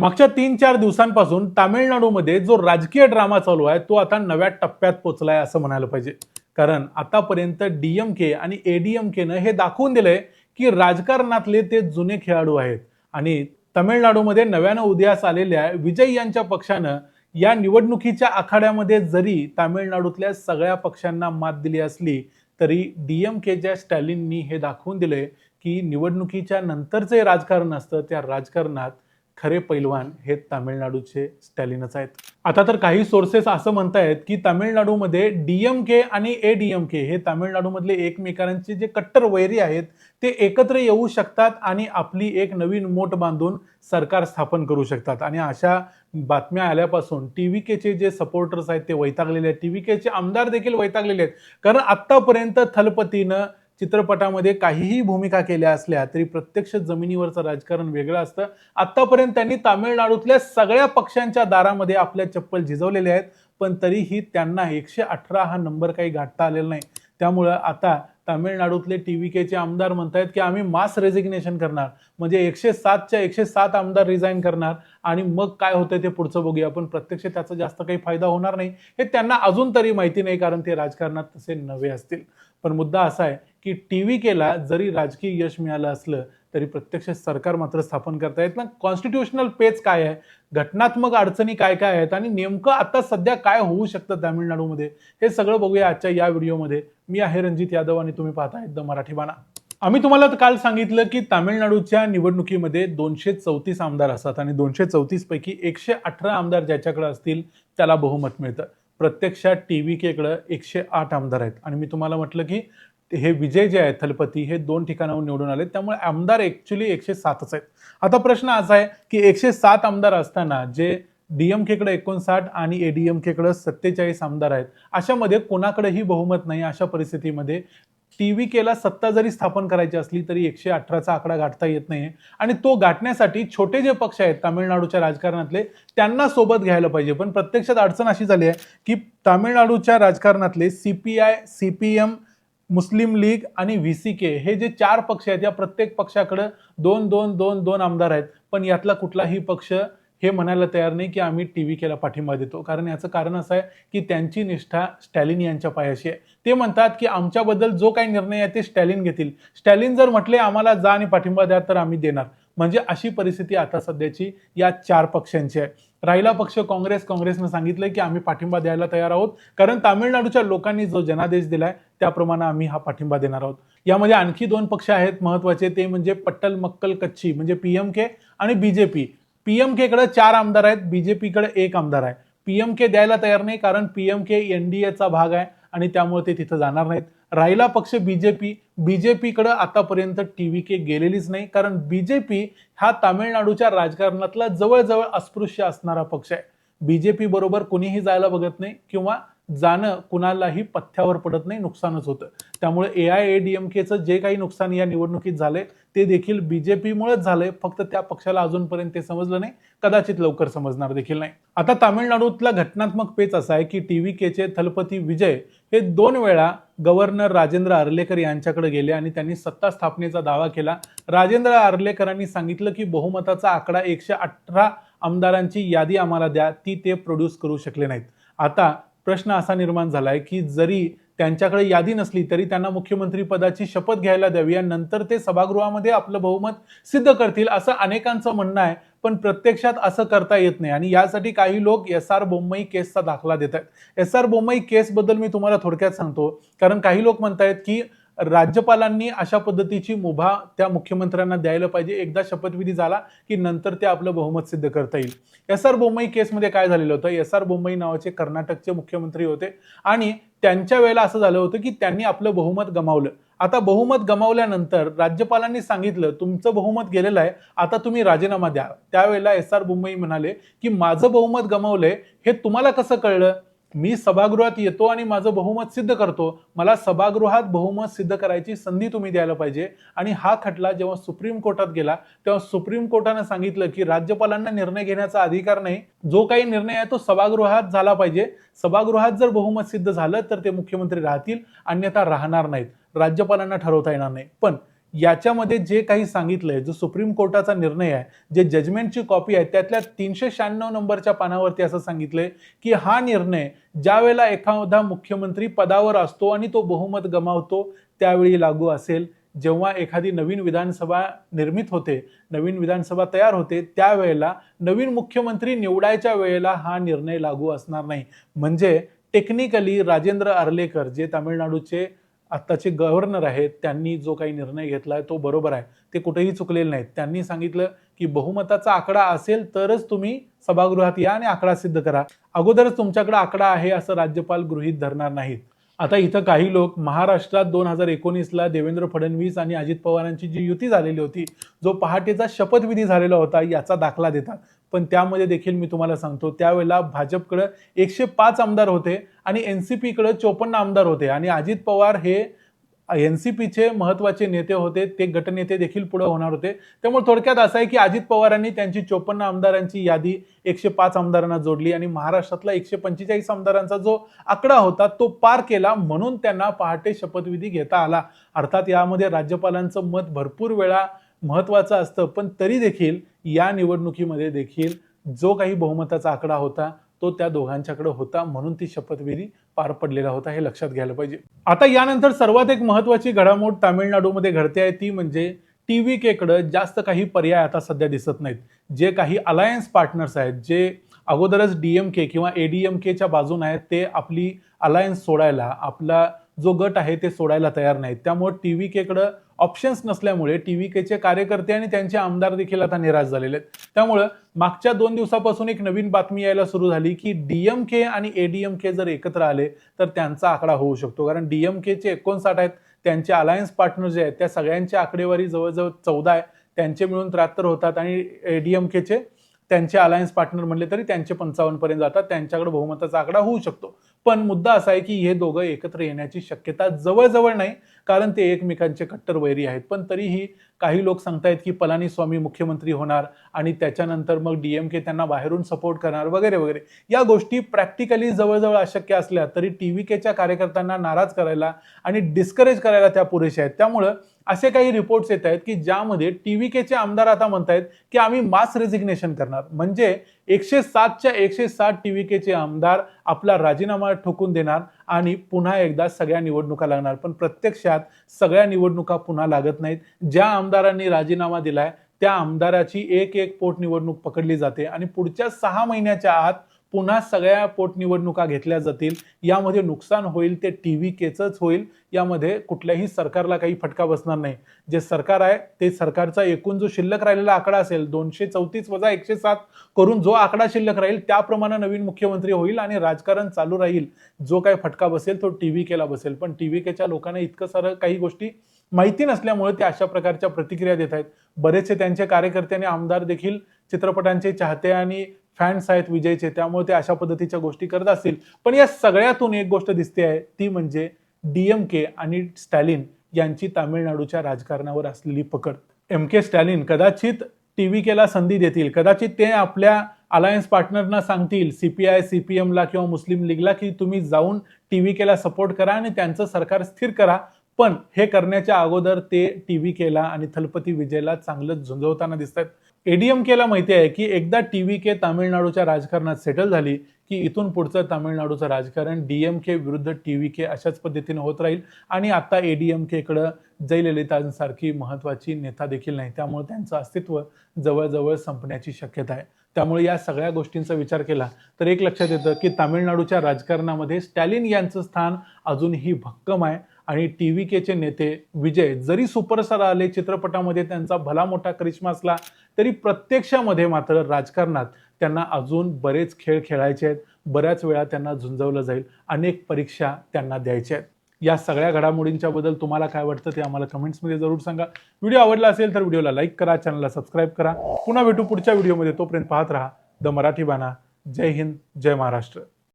मागच्या 3-4 दिवसांपासून तामिळनाडूमध्ये जो राजकीय ड्रामा चालू आहे तो आता नव्या टप्प्यात पोहोचलाय असं म्हणायला पाहिजे. कारण आतापर्यंत डीएमके आणि एडीएमकेनं हे दाखवून दिलंय की राजकारणातले ते जुने खेळाडू आहेत आणि तामिळनाडूमध्ये नव्यानं उदयास आलेल्या विजय यांच्या पक्षानं या निवडणुकीच्या आखाड्यामध्ये जरी तामिळनाडूतल्या सगळ्या पक्षांना मात दिली असली तरी डीएमकेच्या स्टॅलिननी हे दाखवून दिलंय की निवडणुकीच्या नंतरचे राजकारण असतं त्या राजकारणात खरे पैलवान हे तामिळनाडूचे स्टॅलिनच आहेत. आता तर काही सोर्सेस असं म्हणतायत की तामिळनाडूमध्ये डीएमके आणि एडीएमके हे तामिळनाडूमधले एकमेकांचे जे कट्टर वैरी आहेत ते एकत्र येऊ शकतात आणि आपली एक नवीन मोठ बांधून सरकार स्थापन करू शकतात. आणि अशा बातम्या आल्यापासून टीव्हीकेचे जे सपोर्टर्स आहेत ते वैतागलेले आहेत, टीव्हीकेचे आमदार देखील वैतागलेले आहेत. कारण आतापर्यंत थलपतीनं चित्रपटामध्ये काहीही भूमिका केल्या असल्या तरी प्रत्यक्ष जमिनीवरचं राजकारण वेगळं असतं. आतापर्यंत त्यांनी तामिळनाडूतल्या सगळ्या पक्षांच्या दारामध्ये आपल्या चप्पल झिजवलेले आहेत, पण तरीही त्यांना 118 हा नंबर काही गाठता आलेला नाही. त्यामुळं आता तामिळनाडूतले टीव्हीकेचे आमदार म्हणतायत की आम्ही मास रेजिग्नेशन करणार, म्हणजे 107च्या 107 आमदार रिझाईन करणार आणि मग काय होतंय ते पुढचं बघूया. पण प्रत्यक्ष त्याचा जास्त काही फायदा होणार नाही हे त्यांना अजून तरी माहिती नाही, कारण ते राजकारणात तसे नवे असतील. पण मुद्दा असा आहे की टीव्हीकेला जरी राजकीय यश मिळालं असलं तरी प्रत्यक्ष सरकार मात्र स्थापन करता येत ना. कॉन्स्टिट्यूशनल पेच काय आहे, घटनात्मक अडचणी काय काय आहेत आणि नेमकं आता सध्या काय होऊ शकतं तामिळनाडूमध्ये हे सगळं बघूया आजच्या या व्हिडिओमध्ये. मी आहे रणजित यादव आणि तुम्ही पाहताय द मराठी बाणा. आम्ही तुम्हाला काल सांगितलं की तामिळनाडूच्या निवडणुकीमध्ये 234 आमदार असतात आणि 234 पैकी 118 आमदार ज्याच्याकडे असतील त्याला बहुमत मिळतं. प्रत्यक्षात टीव्हीकेकडे 108 आमदार आहेत आणि मी तुम्हाला म्हटलं की हे विजय जे आहेत थलपती हे 2 ठिकाणाहून निवडून आले, त्यामुळे आमदार ऍक्च्युली 107च आहेत. आता प्रश्न असा आहे की 107 आमदार असताना जे डीएमकेकडे 59 आणि एडीएमकेकडे 47 आमदार आहेत, अशामध्ये कोणाकडेही बहुमत नाही. अशा परिस्थितीमध्ये टीव्हीकेला सत्ता जरी स्थापन करायची असली तरी 118चा आकडा गाठता येत नाही आणि तो गाठण्यासाठी छोटे जे पक्ष आहेत तामिळनाडूच्या राजकारणातले त्यांना सोबत घ्यायला पाहिजे. पण प्रत्यक्षात अडचण अशी झाली आहे की तामिळनाडूच्या राजकारणातले सीपीआय, सीपीएम, मुस्लिम लीग आणि व्हीसीके हे जे 4 पक्ष आहेत या प्रत्येक पक्षाकडे 2-2-2-2 आमदार आहेत. पण यातला कुठलाही पक्ष हे म्हणायला तयार नाही की आम्ही टीव्हीकेला पाठिंबा देतो. कारण याचं कारण असं आहे की त्यांची निष्ठा स्टॅलिन यांच्या पायाशी आहे. ते म्हणतात की आमच्याबद्दल जो काही निर्णय आहे ते स्टॅलिन घेतील. स्टॅलिन जर म्हटले आम्हाला जा आणि पाठिंबा द्या तर आम्ही देणार. म्हणजे अशी परिस्थिती आता सध्याची या 4 पक्षांची आहे. राहिला पक्ष काँग्रेसनं सांगितलंय की आम्ही पाठिंबा द्यायला तयार आहोत, कारण तामिळनाडूच्या लोकांनी जो जनादेश दिलाय त्याप्रमाणे आम्ही हा पाठिंबा देणार आहोत. यामध्ये आणखी 2 पक्ष आहेत महत्वाचे, ते म्हणजे पट्टल मक्कल कच्छी म्हणजे पीएमके आणि बीजेपी. पीएमके कडे 4 आमदार आहेत, बीजेपी कडे 1 आमदार आहे. पीएमके द्यायला तयार नाही कारण पीएमके एनडीएचा भाग आहे आणि त्यामुळे ते तिथं जाणार नाहीत. राहिला पक्ष बीजेपी. बीजेपीकडे आतापर्यंत टीव्हीके गेलेलीच नाही, कारण बीजेपी हा तामिळनाडूच्या राजकारणातला जवळजवळ अस्पृश्य असणारा पक्ष आहे. बीजेपी बरोबर कुणीही जायला बघत नाही किंवा जाणं कुणालाही पथ्यावर पडत नाही, नुकसानच होतं. त्यामुळे एआयएडीएमकेचं जे काही नुकसान या निवडणुकीत झालंय ते देखील बीजेपीमुळेच झालंय. फक्त त्या पक्षाला अजूनपर्यंत ते समजलं नाही, कदाचित लवकर समजणार देखील नाही. आता तामिळनाडूतला घटनात्मक पेच असा आहे की टीव्हीकेचे थलपती विजय हे 2 वेळा गव्हर्नर राजेंद्र अर्लेकर यांच्याकडे गेले आणि त्यांनी सत्ता स्थापनेचा दावा केला. राजेंद्र अर्लेकरांनी सांगितलं की बहुमताचा आकडा 118 आमदारांची यादी आम्हाला द्या, ती ते प्रोड्यूस करू शकले नाहीत. आता प्रश्न असा निर्माण झालाय की जरी त्यांच्याकडे यादी नसली तरी त्यांना मुख्यमंत्री पदाची शपथ घ्यायला द्यावी आणि नंतर ते सभागृहामध्ये आपलं बहुमत सिद्ध करतील असं अनेकांचं म्हणणं आहे. पण प्रत्यक्षात असं करता येत नाही आणि यासाठी काही लोक एस.आर. बोम्मई केसचा दाखला देत आहेत. एस.आर. बोम्मई केस बद्दल मी तुम्हाला थोडक्यात सांगतो, कारण काही लोक म्हणतायत की राज्यपालांनी अशा पद्धतीची मुभा त्या मुख्यमंत्र्यांना द्यायला पाहिजे. एकदा शपथविधी झाला की नंतर ते आपलं बहुमत सिद्ध करता येईल. एस.आर. बोम्मई केसमध्ये काय झालेलं होतं, एस.आर. बोम्मई नावाचे कर्नाटकचे मुख्यमंत्री होते आणि त्यांच्या वेळेला असं झालं होतं की त्यांनी आपलं बहुमत गमावलं. आता बहुमत गमावल्यानंतर राज्यपालांनी सांगितलं तुमचं बहुमत गेलेलं आहे, आता तुम्ही राजीनामा द्या. त्यावेळेला एस.आर. बोम्मई म्हणाले की माझं बहुमत गमावलंय हे तुम्हाला कसं कळलं? मी सभागृहात येतो आणि माझं बहुमत सिद्ध करतो. मला सभागृहात बहुमत सिद्ध करायची संधी तुम्ही द्यायला पाहिजे. आणि हा खटला जेव्हा सुप्रीम कोर्टात गेला तेव्हा सुप्रीम कोर्टाने सांगितलं की राज्यपालांना निर्णय घेण्याचा अधिकार नाही, जो काही निर्णय आहे तो सभागृहात झाला पाहिजे. सभागृहात जर बहुमत सिद्ध झालं तर ते मुख्यमंत्री राहतील, अन्यथा राहणार नाहीत. राज्यपालांना ठरवता येणार नाही. पण याच्यामध्ये जे काही सांगितलंय, जो सुप्रीम कोर्टाचा निर्णय आहे, जे जजमेंटची कॉपी आहे, त्यातल्या 396 नंबरच्या पानावरती असं सांगितलंय की हा निर्णय ज्यावेळेला एखादा मुख्यमंत्री पदावर असतो आणि तो बहुमत गमावतो त्यावेळी लागू असेल. जेव्हा एखादी नवीन विधानसभा निर्मित होते, नवीन विधानसभा तयार होते, त्यावेळेला नवीन मुख्यमंत्री निवडायच्या वेळेला हा निर्णय लागू असणार नाही. म्हणजे टेक्निकली राजेंद्र अर्लेकर जे तामिळनाडूचे आत्ताचे गव्हर्नर आहेत, त्यांनी जो काही निर्णय घेतलाय तो बरोबर आहे. ते कुठेही चुकलेले नाहीत. त्यांनी सांगितलं की बहुमताचा आकडा असेल तरच तुम्ही सभागृहात या आणि आकडा सिद्ध करा. अगोदरच तुमच्याकडे आकडा आहे असं राज्यपाल गृहीत धरणार नाहीत. आता इथं काही लोक महाराष्ट्रात 2019ला देवेंद्र फडणवीस आणि अजित पवारांची जी युती झालेली होती, जो पहाटेचा शपथविधी झालेला होता, याचा दाखला देतात. पण त्यामध्ये देखील मी तुम्हाला सांगतो, त्यावेळेला भाजपकडे 105 आमदार होते आणि एनसीपीकडे 54 आमदार होते आणि अजित पवार हे एनसीपीचे महत्वाचे नेते होते, ते गटनेते देखील पुढे होणार होते. त्यामुळे थोडक्यात असं आहे की अजित पवारांनी त्यांची 54 आमदारांची यादी 105 आमदारांना जोडली आणि महाराष्ट्रातला 145 आमदारांचा जो आकडा होता तो पार केला, म्हणून त्यांना पहाटे शपथविधी घेता आला. अर्थात यामध्ये राज्यपालांचं मत भरपूर वेळा महत्वाचं असतं, पण तरी देखील या निवडणुकीमध्ये देखील जो काही बहुमताचा आकडा होता तो त्या दोघांच्याकडे होता, म्हणून ती शपथविधी पार पडलेला होता, हे लक्षात घ्यायला पाहिजे. आता यानंतर सर्वात एक महत्वाची घडामोड तामिळनाडूमध्ये घडते आहे, ती म्हणजे टीव्हीके कडे जास्त काही पर्याय आता सध्या दिसत नाहीत. जे काही अलायन्स पार्टनर्स आहेत, जे अगोदरच डीएमके किंवा एडीएमकेच्या बाजूने आहेत, ते आपली अलायन्स सोडायला, आपला जो गट आहे ते सोडायला तयार नाहीत. त्यामुळे टीव्हीके कडे ऑप्शन्स नसल्यामुळे टीव्हीकेचे कार्यकर्ते आणि त्यांचे आमदार देखील आता निराश झालेले आहेत. त्यामुळे मागच्या 2 दिवसापासून एक नवीन बातमी यायला सुरू झाली की डीएमके आणि एडीएमके जर एकत्र आले तर त्यांचा आकडा होऊ शकतो. कारण डीएमकेचे 59 आहेत, त्यांचे अलायन्स पार्टनर जे आहेत त्या सगळ्यांची आकडेवारी जवळजवळ 14 आहे, त्यांचे मिळून 73 होतात आणि एडीएमकेचे त्यांचे अलायन्स पार्टनर म्हणले तरी त्यांचे 55 पर्यंत जातात. त्यांच्याकडे बहुमताचा आकडा होऊ शकतो. पण मुद्दा असा आहे की हे दोघं एकत्र येण्याची शक्यता जवळजवळ नाही, कारण ते एकमेकांचे कट्टर वैरी आहेत. पण तरीही काही लोक सांगतायत की पलानीस्वामी मुख्यमंत्री होणार आणि त्याच्यानंतर मग डीएमके त्यांना बाहेरून सपोर्ट करणार वगैरे वगैरे. या गोष्टी प्रॅक्टिकली जवळजवळ अशक्य असल्या तरी टीव्हीकेच्या कार्यकर्त्यांना नाराज करायला आणि डिस्करेज करायला त्या पुरेशा आहेत. त्यामुळं असे काही रिपोर्ट्स येत आहेत की ज्यामध्ये टीव्हीकेचे आमदार आता म्हणतायत की आम्ही मास रेजिग्नेशन करणार. म्हणजे 107च्या 107 टीव्हीकेचे आमदार आपला राजीनामा ठोकून देणार आणि पुन्हा एकदा सगळ्या निवडणुका लागणार. पण प्रत्यक्षात सगळ्या निवडणुका पुन्हा लागत नाहीत. ज्या आमदारांनी राजीनामा दिलाय त्या आमदाराची एक पोटनिवडणूक पकडली जाते आणि पुढच्या 6 महिन्याच्या आत पुन्हा सगळ्या पोटनिवडणुका घेतल्या जातील. यामध्ये नुकसान होईल ते टीव्हीकेचंच होईल. यामध्ये कुठल्याही सरकारला काही फटका बसणार नाही. जे सरकार आहे ते सरकारचा एकूण जो शिल्लक राहिलेला आकडा असेल 234 वजा 107 करून जो आकडा शिल्लक राहील त्याप्रमाणे नवीन मुख्यमंत्री होईल आणि राजकारण चालू राहील. जो काही फटका बसेल तो टीव्हीकेला बसेल. पण टीव्हीकेच्या लोकांना इतकं सारं काही गोष्टी माहिती नसल्यामुळे ते अशा प्रकारच्या प्रतिक्रिया देत आहेत. बरेचसे त्यांचे कार्यकर्ते आणि आमदार देखील चित्रपटांचे चाहते आणि फॅन्स आहेत विजयचे, त्यामुळे ते अशा पद्धतीच्या गोष्टी करत असतील. पण या सगळ्यातून एक गोष्ट दिसते आहे, ती म्हणजे डीएमके आणि स्टॅलिन यांची तामिळनाडूच्या राजकारणावर असलेली पकड. एमके स्टॅलिन कदाचित टीव्हीकेला संधी देतील, कदाचित ते आपल्या अलायन्स पार्टनरना सांगतील सीपीआय सीपीएमला किंवा मुस्लिम लीगला की तुम्ही जाऊन टीव्हीकेला सपोर्ट करा आणि त्यांचं सरकार स्थिर करा. पण हे करण्याच्या अगोदर ते टीव्हीकेला आणि थलपती विजयला चांगलं झुंजवताना दिसतात. एडीएमकेला माहिती आहे की एकदा टीव्हीके तामिळनाडूच्या राजकारणात सेटल झाली की इथून पुढचं तामिळनाडूचं राजकारण डीएमके विरुद्ध टीव्हीके अशाच पद्धतीने होत राहील. आणि आता एडीएमकेकडे जयललितांसारखी महत्वाची नेता देखील नाही, त्यामुळे त्यांचं अस्तित्व जवळजवळ संपण्याची शक्यता आहे. त्यामुळे या सगळ्या गोष्टींचा विचार केला तर एक लक्षात येतं की तामिळनाडूच्या राजकारणामध्ये स्टॅलिन यांचं स्थान अजूनही भक्कम आहे आणि टीव्हीकेचे नेते विजय जरी सुपरस्टार आले, चित्रपटामध्ये त्यांचा भला मोठा करिश्मा असला तरी प्रत्यक्षामध्ये मात्र राजकारणात त्यांना अजून बरेच खेळ खेळायचे आहेत. बऱ्याच वेळा त्यांना झुंजवलं जाईल, अनेक परीक्षा त्यांना द्यायच्या आहेत. या सगळ्या घडामोडींच्या बद्दल तुम्हाला काय वाटतं ते आम्हाला कमेंट्समध्ये जरूर सांगा. व्हिडिओ आवडला असेल तर व्हिडिओला लाईक करा, चॅनलला सबस्क्राईब करा. पुन्हा भेटू पुढच्या व्हिडिओमध्ये. तोपर्यंत पाहत राहा द मराठी बाणा. जय हिंद, जय महाराष्ट्र.